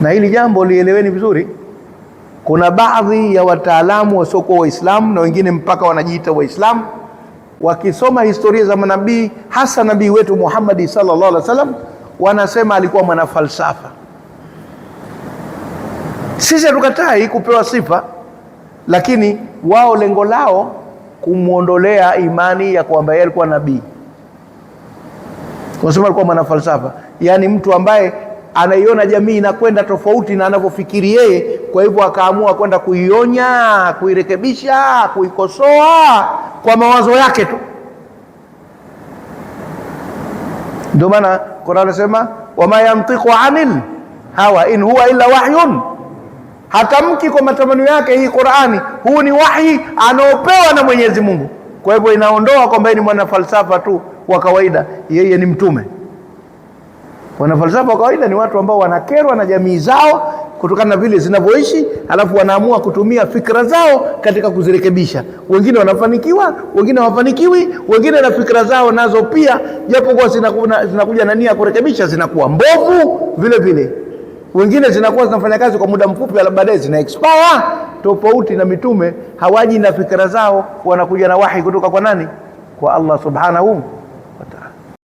Na hili jambo lieleweni vizuri. Kuna baadhi ya wataalamu wasiokuwa Waislamu na wengine mpaka wanajiita Waislamu, wakisoma historia za manabii, hasa nabii wetu Muhammad sallallahu alaihi wasallam, wanasema alikuwa mwana falsafa. Sisi hatukatai kupewa sifa, lakini wao lengo lao kumuondolea imani ya kwamba yeye alikuwa nabii. Wanasema alikuwa mwana falsafa, yani mtu ambaye anaiona jamii inakwenda tofauti na anavyofikiri yeye, kwa hivyo akaamua kwenda kuionya, kuirekebisha, kuikosoa kwa mawazo yake tu. Ndio maana Qur'an inasema wama yantiqu anil hawa in huwa illa wahyun, hatamki kwa matamanio yake. Hii Qur'ani, huu ni wahi anaopewa na Mwenyezi Mungu. Kwa hivyo inaondoa kwamba ni mwana falsafa tu wa kawaida, yeye ni mtume. Wanafalsafa wa kawaida ni watu ambao wanakerwa na jamii zao kutokana na vile zinavyoishi, alafu wanaamua kutumia fikra zao katika kuzirekebisha. Wengine wanafanikiwa, wengine hawafanikiwi, wengine na fikra zao nazo pia japo kwa zinakuja na nia kurekebisha zinakuwa mbovu vile vile. Wengine zinakuwa zinafanya kazi kwa muda mfupi, alafu baadaye zina expire. Tofauti na mitume, hawaji na fikra zao, wanakuja na wahi kutoka kwa nani? Kwa Allah subhanahu